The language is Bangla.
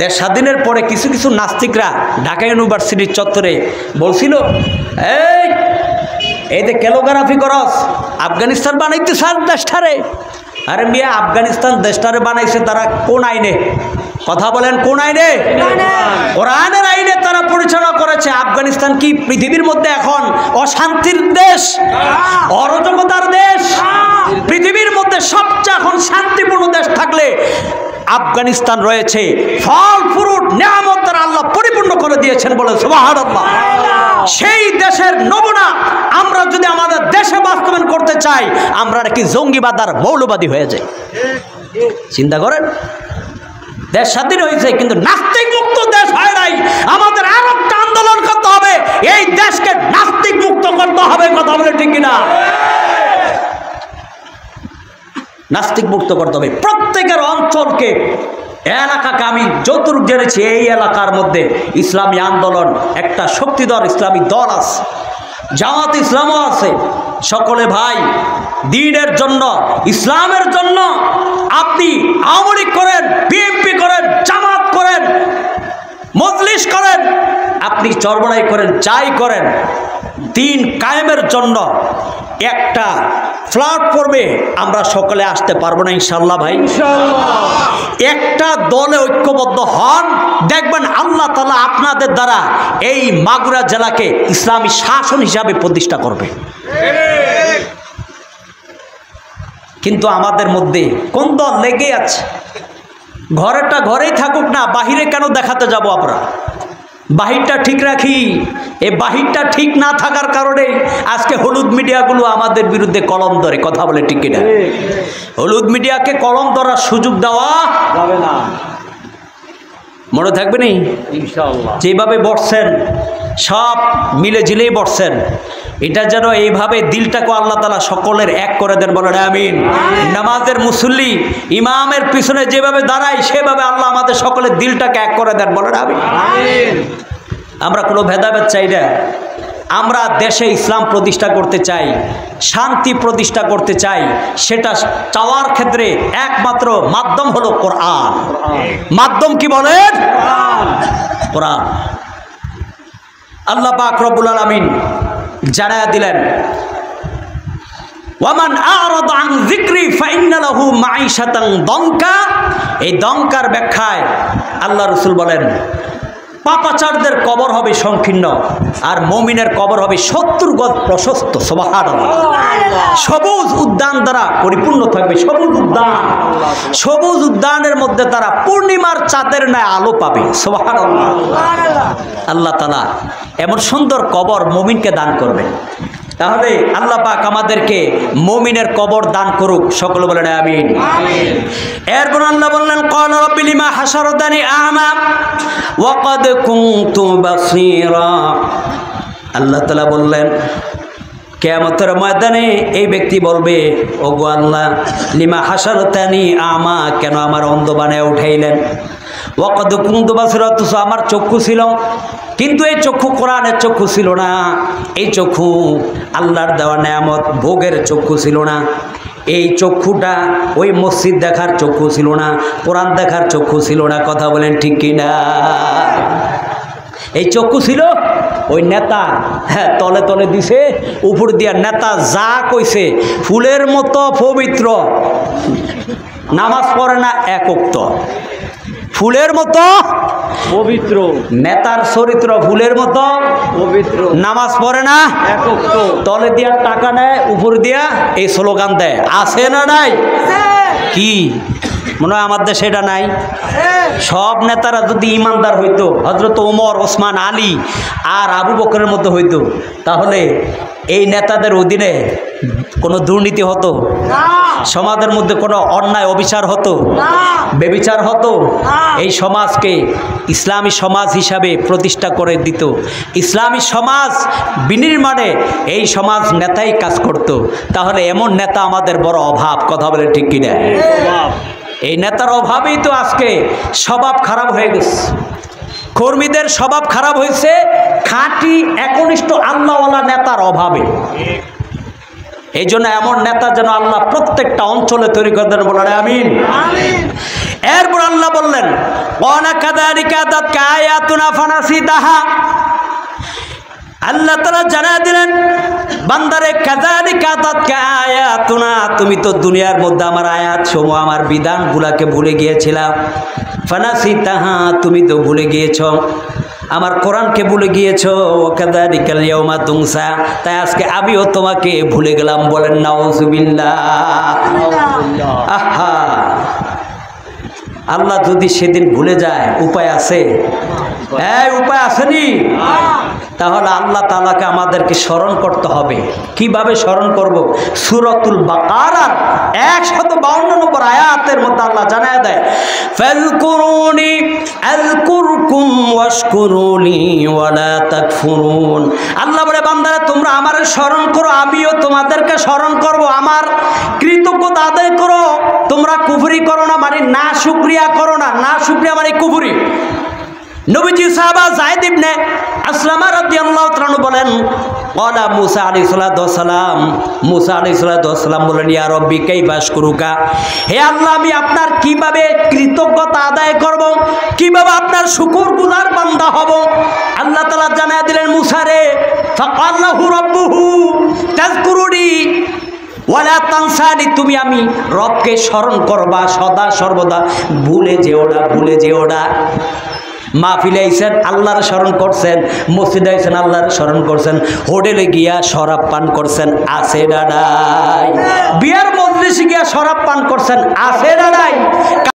দেশ স্বাধীনের পরে কিছু কিছু নাস্তিকরা ঢাকা ইউনিভার্সিটির চত্বরে বলছিল, এই যে ক্যালোগ্রাফি করস, আফগানিস্তান বানাইতে সার দেশটারে। আরে মিয়া, আফগানিস্তান দেশটারে বানাইছে তারা কোন আইনে? কথা বলেন, কোন আইনে? কোরআনের আইনে তারা পরিচালনা করেছে। আফগানিস্তান কি পৃথিবীর মধ্যে এখন অশান্তির দেশ, অরাজকতার দেশ? পৃথিবীর মধ্যে সবচেয়ে এখন শান্তিপূর্ণ দেশ থাকলে আফগানিস্তান রয়েছে। ফল ফ্রুট নিয়ামত দ্বারা আল্লাহ পরিপূর্ণ করে দিয়েছেন, বলে সুবহানাল্লাহ। সেই দেশের নমুনা আমরা যদি আমাদের দেশে বাস্তবায়ন করতে চাই, আমরা নাকি জঙ্গিবাদ আর মৌলবাদী হয়ে যাই। চিন্তা করেন, দেশ স্বাধীন হয়েছে কিন্তু নাস্তিক মুক্ত দেশ হয় নাই। আমাদের আর একটা আন্দোলন করতে হবে, এই দেশকে নাস্তিক মুক্ত করতে হবে। কথা বলে ঠিক কিনা? নাস্তিক মুক্ত করতে হবে প্রত্যেকের অঞ্চলকে, এলাকাকে। আমি যতটুকু জেনেছি এই এলাকার মধ্যে ইসলামী আন্দোলন একটা শক্তিধর ইসলামী দল আছে, জামাত ইসলামও আছে। সকলে ভাই দ্বীনের জন্য, ইসলামের জন্য আপনি আওয়ামী লীগ করেন, বিএনপি করেন, জামাত করেন, মজলিস করেন, আপনি চরমনাই করেন, যাই করেন, দ্বীন কায়েমের জন্য একটা প্ল্যাটফর্মে আমরা সকলে আসতে পারবো না ইনশাল্লাহ ভাই? একটা দলে ঐক্যবদ্ধ হন, দেখবেন আল্লাহ তাআলা আপনাদের দ্বারা এই মাগুরা জেলাকে ইসলামী শাসন হিসাবে প্রতিষ্ঠা করবে। কিন্তু আমাদের মধ্যে কোন দল লেগে আছে? ঘরেরটা ঘরেই থাকুক না, বাহিরে কেন দেখাতে যাব আমরা? বাহিরটা ঠিক রাখি। এই বাহিরটা ঠিক না থাকার কারণে আজকে হলুদ মিডিয়াগুলো আমাদের বিরুদ্ধে কলম ধরে। কথা বলে ঠিক কিনা? হলুদ মিডিয়াকে কলম ধরার সুযোগ দেওয়া যাবে না। মনে থাকবে নি ইনশাআল্লাহ? যেভাবে বসছেন সব মিলে ঝিলেই বসছেন, এটা যেন এইভাবে দিলটাকে আল্লাহ তাআলা সকলের এক করে দেন, বলেন আমিন। নামাজের মুসল্লি ইমামের পিছনে যেভাবে দাঁড়ায় সেভাবে আল্লাহ আমাদের সকলের দিলটাকে এক করে দেন, বলেন আমিন। আমরা কোনো ভেদাভেদ চাই না। আমরা দেশে ইসলাম প্রতিষ্ঠা করতে চাই, শান্তি প্রতিষ্ঠা করতে চাই। সেটা চাওয়ার ক্ষেত্রে একমাত্র মাধ্যম হলো কোরআন। মাধ্যম কি বলেন? কোরআন। আল্লাহ পাক রব্বুল আলামিন জানায়া দিলেন, ওয়ামান আ'রাদা আন যিকরি ফাইন্না লাহু মাঈশাতান দনকা। এই দনকার ব্যাখ্যায় আল্লাহ রাসূল বলেন, পাপাচারদের কবর হবে সংকীর্ণ আর মুমিনের কবর হবে 70 গজ প্রশস্ত। সুবহানাল্লাহ। সবুজ উদ্যান দ্বারা পরিপূর্ণ থাকবে। সবুজ উদ্যান, সবুজ উদ্যানের মধ্যে তারা পূর্ণিমার চাঁদের ন্যায় আলো পাবে। সুবহানাল্লাহ। আল্লাহ তাআলা এমন সুন্দর কবর মুমিনকে দান করবেন। তাহলে আল্লাহ পাক আমাদেরকে মুমিনের কবর দান করুক, সকলে বলেন আমিন। এরপর আল্লাহ বললেন, ক্বালা রাব্বি লিমা হাশারতানি আ'মা ওয়া ক্বাদ কুনতু বাসীরা। আল্লাহ তাআলা বললেন, কিয়ামতের ময়দানে এই ব্যক্তি বলবে, ওগো আল্লাহ, লিমা হাশারতানি আ'মা, কেন আমার অন্ধ বানায় উঠাইলেন? ওয়া ক্বাদ কুনতু বাসীরা, তো আমার চক্ষু ছিল, কিন্তু এই চক্ষু কোরআনের চক্ষু ছিল না। এই চক্ষু আল্লাহর দেওয়া নেয়ামত ভোগের চক্ষু ছিল না। এই চক্ষুটা ওই মসজিদ দেখার চক্ষু ছিল না, কোরআন দেখার চক্ষু ছিল না। কথা বলেন ঠিক কিনা? এই চক্ষু ছিল ওই নেতা, হ্যাঁ, তলে তলে দিছে, উপর দিয়া নেতা যা কইছে, ফুলের মতো পবিত্র, নামাজ পড়ে না এক ওয়াক্ত, ফুলের মতো পবিত্র। নেতার চরিত্র ফুলের মতো পবিত্র, নামাজ পড়ে না এক ওয়াক্ত, তলে দিয়া টাকা নেয়, উপর দিয়া এই স্লোগান দেয়। আছে না নাই? কি মনে হয় আমার দেশে এটা নাই? সব নেতারা যদি ইমানদার হইতো, হযরত ওমর, ওসমান, আলী আর আবু বকরের মধ্যে হইতো, তাহলে এই নেতাদের অধীনে কোনো দুর্নীতি হতো? সমাজের মধ্যে কোনো অন্যায় অবিচার হতো? বেবিচার হতো? এই সমাজকে ইসলামী সমাজ হিসাবে প্রতিষ্ঠা করে দিত। ইসলামী সমাজ বিনির্মাণে এই সমাজ নেতাই কাজ করত। তাহলে এমন নেতা আমাদের বড় অভাব। কথা বলে ঠিক কিনা? এই নেতার অভাবেই তো আজকে স্বভাব খারাপ হয়ে গেছে। কর্মীদের স্বভাব খারাপ হয়েছে খাঁটি একনিষ্ঠ আল্লাহওয়ালা নেতার অভাবে। এই জন্য এমন নেতা যেন আল্লাহ প্রত্যেকটা অঞ্চলে তৈরি করে দেন, বলেন আমিন। এরপর আল্লাহ বললেন, ক্বালা কাযালিকা আতাতকা আয়াতুনা ফানাসিতাহা। আল্লাহ তাআলা জানা দিলেন বান্দারে কাযালিকা আতাতকা আয়াতুনা, তুমি তো দুনিয়ার মধ্যে আমার আয়াত সমূহ আমার বিধানগুলোকে ভুলে গিয়েছিলা। ফানাসিতাহা, তুমি তো ভুলে গিয়েছো, আমার কোরআনকে ভুলে গিয়েছো। ওয়াকাযালিকাল ইয়াউমা তুনসা, তাই আজকে আমিও তোমাকে ভুলে গেলাম। বলেন নাউযুবিল্লাহ। আহা, আল্লাহ যদি সেদিন ভুলে যায় উপায় আছে? উপায় আসেনি? তাহলে আল্লাহ তাআলাকে আমাদেরকে স্মরণ করতে হবে। কিভাবে স্মরণ করব? সূরাতুল বাকারার 152 নম্বর আয়াতের মধ্যে আল্লাহ জানায় দেয়, ফাযকুরুনি আযকুরকুম ওয়াশকুরুনি ওয়ালা তাকফুরুন। আল্লাহ বলে বান্দারা তোমরা আমার স্মরণ করো, আমিও তোমাদেরকে স্মরণ করব। আমার কৃতজ্ঞতা আদায় করো, তোমরা কুফরি করো না, মানে না শুকরিয়া করো না। না শুকরিয়া মানে কুফরি। নবীজি সাহাবা যায়েদ ইবনে আসলামা রাদিয়াল্লাহু তাআলা বলেন, ক্বালা মুসা আলাইহিস সালাতু ওয়াস সালাম, মুসা আলাইহিস সালাতু ওয়াস সালাম বলেন, ইয়া রাব্বি কাইফা আশকুরুকা, হে আল্লাহ আমি আপনার কিভাবে কৃতজ্ঞতা আদায় করব, কিভাবে আপনার শুকরগুজার বান্দা হব। আল্লাহ তাআলা জানায় দিলেন মুসা রে, ফাকাল্লাহু রাব্বুহু তাযকুরুনি ওয়ালা তানসানি, তুমি আমি রবকে স্মরণ করবা সদা সর্বদা, ভুলে যেও না, ভুলে যেও না। মাহফিলে আইছেন আল্লাহর স্মরণ করছেন, মসজিদে আইছেন আল্লাহর স্মরণ করছেন, হোটেলে গিয়া শরাব পান করছেন, আছে না নাই? বিয়ার মজলিসে গিয়া শরাব পান করছেন, আছে না নাই?